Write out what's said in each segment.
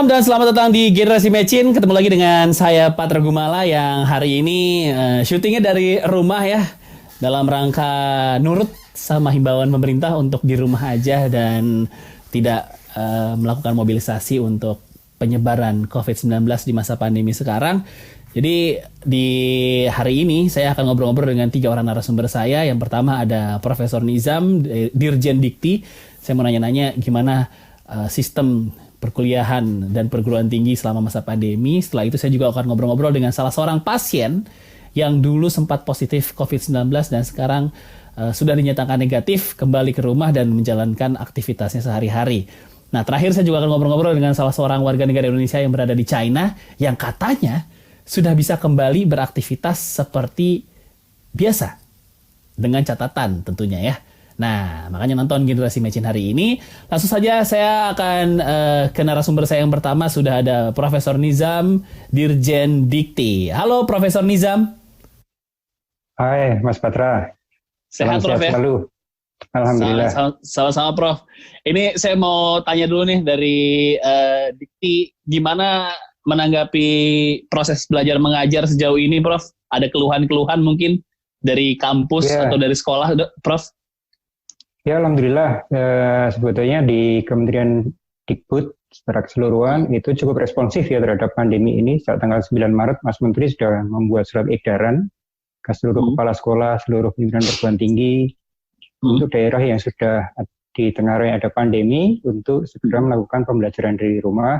dan selamat datang di Generasi Mecin. Ketemu lagi dengan saya Patra Gumala yang hari ini syutingnya dari rumah ya. Dalam rangka nurut sama himbauan pemerintah untuk di rumah aja dan tidak melakukan mobilisasi untuk penyebaran COVID-19 di masa pandemi sekarang. Jadi di hari ini saya akan ngobrol-ngobrol dengan 3 orang narasumber saya. Yang pertama ada Profesor Nizam, Dirjen Dikti. Saya mau nanya-nanya gimana sistem perkuliahan dan perguruan tinggi selama masa pandemi. Setelah itu saya juga akan ngobrol-ngobrol dengan salah seorang pasien yang dulu sempat positif COVID-19 dan sekarang sudah dinyatakan negatif, kembali ke rumah dan menjalankan aktivitasnya sehari-hari. Nah, terakhir saya juga akan ngobrol-ngobrol dengan salah seorang warga negara Indonesia yang berada di China yang katanya sudah bisa kembali beraktivitas seperti biasa dengan catatan tentunya ya. Nah, makanya nonton Generasi Mecin hari ini. Langsung saja saya akan ke narasumber saya yang pertama. Sudah ada Profesor Nizam, Dirjen Dikti. Halo Profesor Nizam. Hai Mas Patra. Sehat Prof ya? Selalu. Alhamdulillah. Sama-sama Prof. Ini saya mau tanya dulu nih dari Dikti. Gimana menanggapi proses belajar mengajar sejauh ini Prof? Ada keluhan-keluhan mungkin dari kampus atau dari sekolah Prof? Ya, alhamdulillah sebetulnya di Kementerian Dikbud secara keseluruhan itu cukup responsif ya terhadap pandemi ini. Sejak tanggal 9 Maret Mas Menteri sudah membuat surat edaran ke seluruh kepala sekolah, seluruh pimpinan perguruan tinggi untuk daerah yang sudah di tengah ada pandemi untuk segera melakukan pembelajaran dari rumah,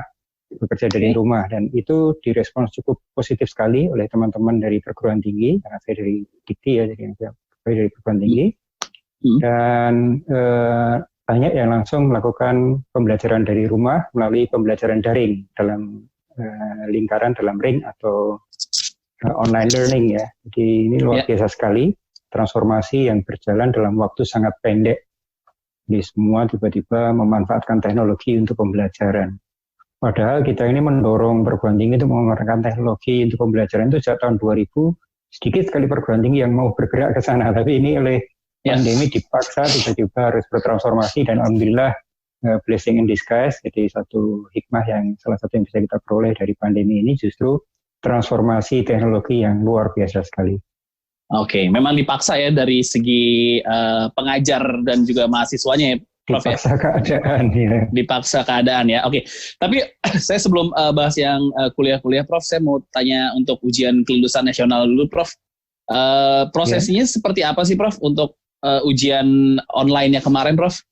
bekerja dari rumah, dan itu direspons cukup positif sekali oleh teman-teman dari perguruan tinggi, karena saya dari Dikti ya, jadi saya dari perguruan tinggi. Dan banyak yang langsung melakukan pembelajaran dari rumah melalui pembelajaran daring dalam lingkaran dalam ring atau online learning ya. Jadi ini luar biasa sekali transformasi yang berjalan dalam waktu sangat pendek. Jadi semua tiba-tiba memanfaatkan teknologi untuk pembelajaran. Padahal kita ini mendorong perguruan tinggi untuk menggunakan teknologi untuk pembelajaran itu sejak tahun 2000. Sedikit sekali perguruan tinggi yang mau bergerak ke sana, tapi ini oleh pandemi dipaksa tiba-tiba harus bertransformasi, dan alhamdulillah blessing in disguise. Jadi satu hikmah yang salah satu yang bisa kita peroleh dari pandemi ini justru transformasi teknologi yang luar biasa sekali. Oke, memang dipaksa ya dari segi pengajar dan juga mahasiswanya ya Prof ya? Dipaksa keadaan ya. Dipaksa keadaan ya, oke. Tapi saya sebelum bahas yang kuliah-kuliah Prof, saya mau tanya untuk ujian kelulusan nasional dulu Prof. Prosesnya seperti apa sih Prof untuk ujian online-nya kemarin, Prof?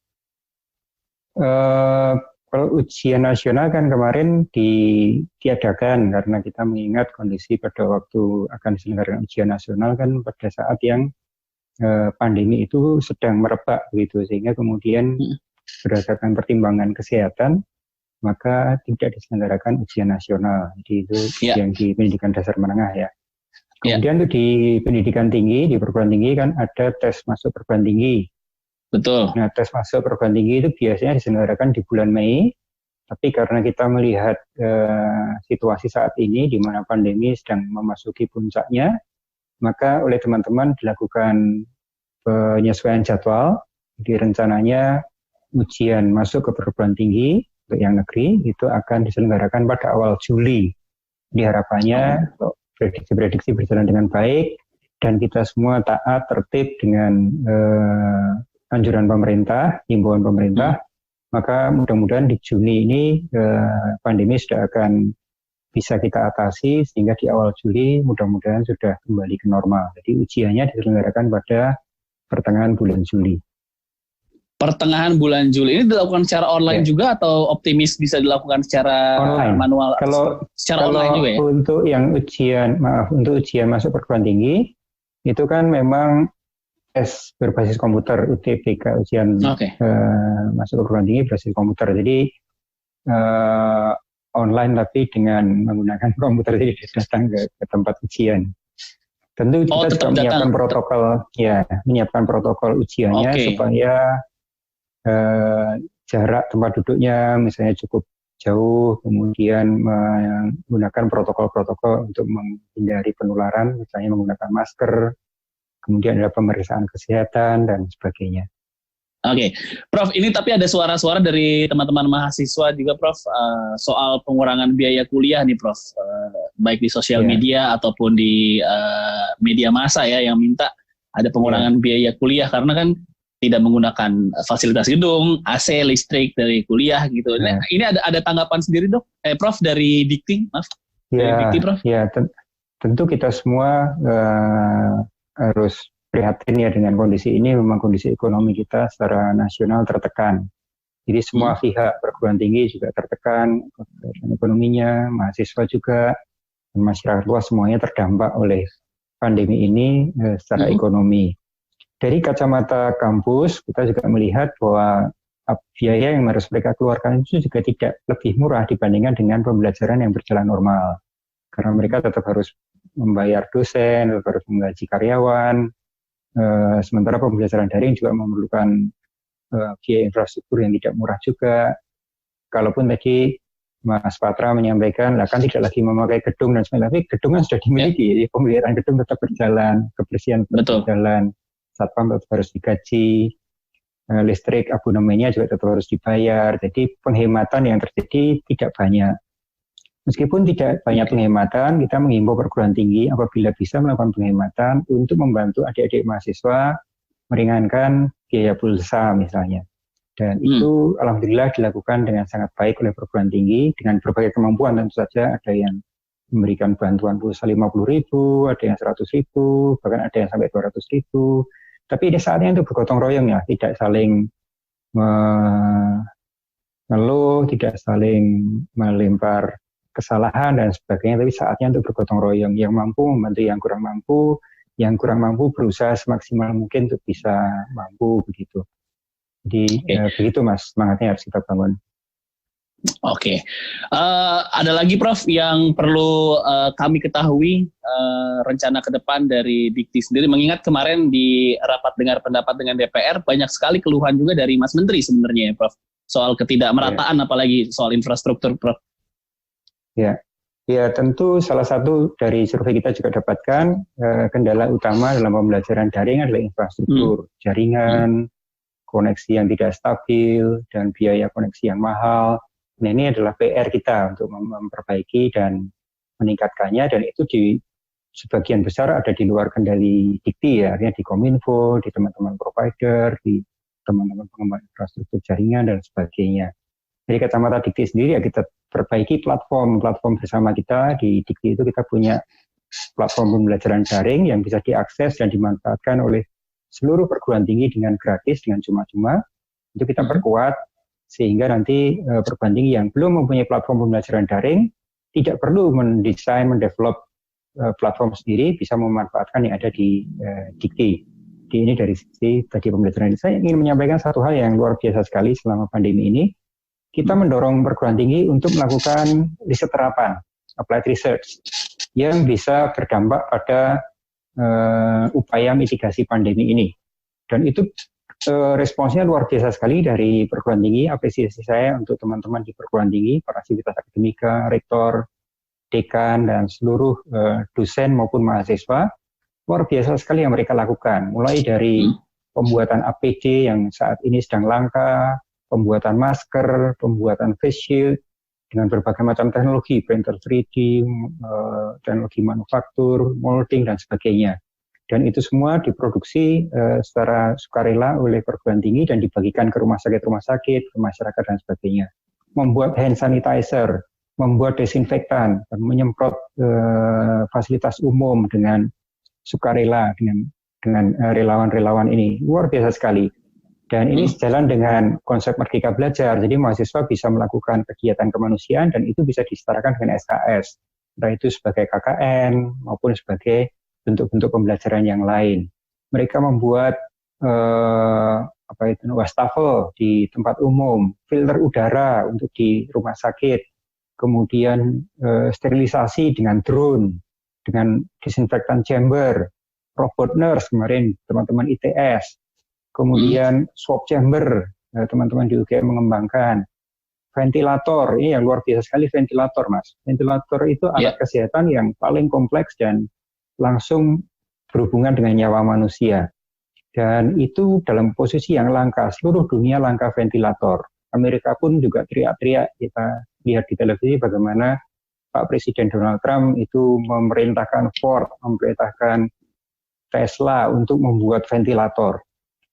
Kalau ujian nasional kan kemarin ditiadakan karena kita mengingat kondisi pada waktu akan diselenggarakan ujian nasional kan pada saat yang pandemi itu sedang merebak begitu, sehingga kemudian berdasarkan pertimbangan kesehatan maka tidak diselenggarakan ujian nasional. Jadi itu yang di pendidikan dasar menengah ya. Kemudian tuh di pendidikan tinggi, di perguruan tinggi kan ada tes masuk perguruan tinggi. Betul. Nah, tes masuk perguruan tinggi itu biasanya diselenggarakan di bulan Mei, tapi karena kita melihat situasi saat ini di mana pandemi sedang memasuki puncaknya, maka oleh teman-teman dilakukan penyesuaian jadwal. Jadi rencananya ujian masuk ke perguruan tinggi untuk yang negeri itu akan diselenggarakan pada awal Juli. Diharapannya prediksi-prediksi berjalan dengan baik dan kita semua taat tertib dengan anjuran pemerintah, himbauan pemerintah, maka mudah-mudahan di Juni ini pandemi sudah akan bisa kita atasi sehingga di awal Juli mudah-mudahan sudah kembali ke normal. Jadi ujiannya diselenggarakan pada pertengahan bulan Juli. Pertengahan bulan Juli ini dilakukan secara online juga atau optimis bisa dilakukan secara online. Manual? Kalau online juga ya? Untuk yang untuk ujian masuk perguruan tinggi itu kan memang tes berbasis komputer, UTBK, ujian masuk perguruan tinggi berbasis komputer. Jadi online tapi dengan menggunakan komputer, jadi datang ke tempat ujian. Tentu kita juga menyiapkan protokol ujiannya supaya jarak tempat duduknya misalnya cukup jauh, kemudian menggunakan protokol-protokol untuk menghindari penularan, misalnya menggunakan masker, kemudian ada pemeriksaan kesehatan dan sebagainya. Oke, Prof. Ini tapi ada suara-suara dari teman-teman mahasiswa juga, Prof. Soal pengurangan biaya kuliah nih, Prof. Baik di sosial media ataupun di media massa ya, yang minta ada pengurangan biaya kuliah karena kan tidak menggunakan fasilitas gedung, AC, listrik dari kuliah gitu. Nah, ini ada tanggapan sendiri, Dok? Prof. Dari Dikti, maaf. Dari Dikti, Prof. Ya, tentu kita semua harus prihatin ya dengan kondisi ini. Memang kondisi ekonomi kita secara nasional tertekan. Jadi semua pihak perguruan tinggi juga tertekan, ekonominya, mahasiswa juga, dan masyarakat luas semuanya terdampak oleh pandemi ini secara ekonomi. Dari kacamata kampus, kita juga melihat bahwa biaya yang harus mereka keluarkan itu juga tidak lebih murah dibandingkan dengan pembelajaran yang berjalan normal. Karena mereka tetap harus membayar dosen, tetap harus menggaji karyawan, sementara pembelajaran daring juga memerlukan biaya infrastruktur yang tidak murah juga. Kalaupun tadi Mas Patra menyampaikan, kan tidak lagi memakai gedung dan sebagainya, tapi gedung kan sudah dimiliki, jadi pemeliharaan gedung tetap berjalan, kebersihan tetap berjalan, satpam tetap harus digaji, listrik abonemennya juga tetap harus dibayar. Jadi penghematan yang terjadi tidak banyak. Meskipun tidak banyak penghematan, kita menghimbau perguruan tinggi apabila bisa melakukan penghematan untuk membantu adik-adik mahasiswa meringankan biaya pulsa misalnya. Dan itu alhamdulillah dilakukan dengan sangat baik oleh perguruan tinggi dengan berbagai kemampuan. Tentu saja ada yang memberikan bantuan pulsa 50.000, ada yang 100.000, bahkan ada yang sampai 200.000. Tapi ini saatnya untuk bergotong royong ya, tidak saling mengeluh, tidak saling melempar kesalahan dan sebagainya, tapi saatnya untuk bergotong royong. Yang mampu membantu yang kurang mampu berusaha semaksimal mungkin untuk bisa mampu begitu. Jadi begitu Mas, semangatnya harus kita bangun. Oke. Ada lagi Prof yang perlu kami ketahui rencana ke depan dari Dikti sendiri, mengingat kemarin di rapat dengar pendapat dengan DPR banyak sekali keluhan juga dari Mas Menteri sebenarnya ya Prof, soal ketidakmerataan apalagi soal infrastruktur Prof. Ya tentu salah satu dari survei kita juga dapatkan kendala utama dalam pembelajaran daring adalah infrastruktur, jaringan, koneksi yang tidak stabil, dan biaya koneksi yang mahal. Nah ini adalah PR kita untuk memperbaiki dan meningkatkannya, dan itu di sebagian besar ada di luar kendali Dikti ya, artinya di Kominfo, di teman-teman provider, di teman-teman pengembang infrastruktur jaringan dan sebagainya. Dari kacamata Dikti sendiri ya kita perbaiki platform bersama kita. Di Dikti itu kita punya platform pembelajaran daring yang bisa diakses dan dimanfaatkan oleh seluruh perguruan tinggi dengan gratis, dengan cuma-cuma. Itu kita perkuat sehingga nanti perguruan tinggi yang belum mempunyai platform pembelajaran daring tidak perlu mendesain, mendevelop platform sendiri, bisa memanfaatkan yang ada di Dikti. Ini dari sisi tadi pembelajaran. Saya ingin menyampaikan satu hal yang luar biasa sekali selama pandemi ini. Kita mendorong perguruan tinggi untuk melakukan riset terapan, applied research, yang bisa berdampak pada upaya mitigasi pandemi ini. Dan itu responsnya luar biasa sekali dari perguruan tinggi. Apresiasi saya untuk teman-teman di perguruan tinggi, para sivitas akademika, rektor, dekan, dan seluruh dosen maupun mahasiswa. Luar biasa sekali yang mereka lakukan, mulai dari pembuatan APD yang saat ini sedang langka, pembuatan masker, pembuatan face shield, dengan berbagai macam teknologi, printer 3D, teknologi manufaktur, molding, dan sebagainya. Dan itu semua diproduksi secara sukarela oleh perguruan tinggi dan dibagikan ke rumah sakit, ke masyarakat, dan sebagainya. Membuat hand sanitizer, membuat desinfektan, dan menyemprot fasilitas umum dengan sukarela, dengan relawan-relawan ini. Luar biasa sekali. Dan ini sejalan dengan konsep Merdeka Belajar. Jadi mahasiswa bisa melakukan kegiatan kemanusiaan dan itu bisa disetarakan dengan SKS. Entah itu sebagai KKN maupun sebagai bentuk-bentuk pembelajaran yang lain. Mereka membuat wastafel di tempat umum, filter udara untuk di rumah sakit, kemudian sterilisasi dengan drone, dengan disinfektan chamber, robot nurse kemarin teman-teman ITS. Kemudian swab chamber, teman-teman di UGM mengembangkan. Ventilator, ini yang luar biasa sekali ventilator Mas. Ventilator itu alat kesehatan yang paling kompleks dan langsung berhubungan dengan nyawa manusia. Dan itu dalam posisi yang langka, seluruh dunia langka ventilator. Amerika pun juga teriak-teriak, kita lihat di televisi bagaimana Pak Presiden Donald Trump itu memerintahkan Ford, memerintahkan Tesla untuk membuat ventilator.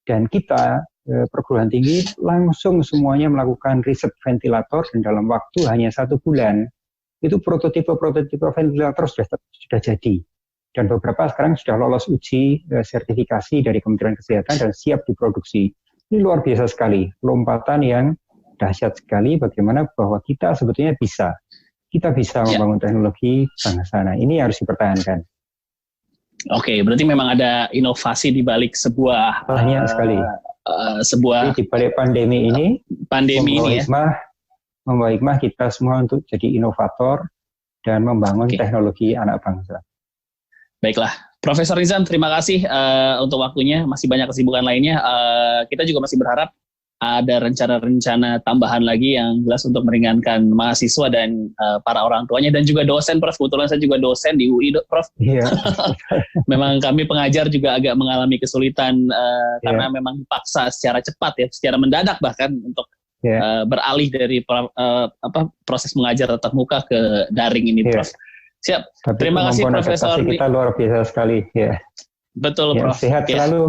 Dan kita, perguruan tinggi, langsung semuanya melakukan riset ventilator, dan dalam waktu hanya 1 bulan, itu prototipe ventilator sudah jadi. Dan beberapa sekarang sudah lolos uji sertifikasi dari Kementerian Kesehatan dan siap diproduksi. Ini luar biasa sekali, lompatan yang dahsyat sekali bagaimana bahwa kita sebetulnya bisa. Kita bisa membangun teknologi bangsa. Nah, ini harus dipertahankan. Oke, berarti memang ada inovasi di balik sebuah banyak sekali. Sebuah di balik pandemi ini membawa hikmah kita semua untuk jadi inovator dan membangun teknologi anak bangsa. Baiklah, Profesor Nizam, terima kasih untuk waktunya. Masih banyak kesibukan lainnya. Kita juga masih berharap ada rencana-rencana tambahan lagi yang jelas untuk meringankan mahasiswa dan para orang tuanya dan juga dosen, Prof. Kebetulan saya juga dosen di UI, Prof. Iya. Memang kami pengajar juga agak mengalami kesulitan karena memang dipaksa secara cepat ya, secara mendadak bahkan untuk beralih dari proses mengajar tatap muka ke daring ini, Prof. Siap. Tapi terima kasih Profesor. Kita luar biasa sekali. Ya. Betul, Prof. Sehat selalu.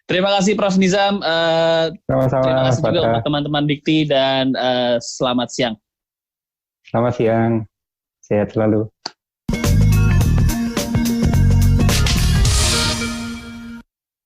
Terima kasih Prof. Nizam. Sama-sama. Terima kasih juga untuk teman-teman Dikti dan selamat siang. Selamat siang. Sehat selalu.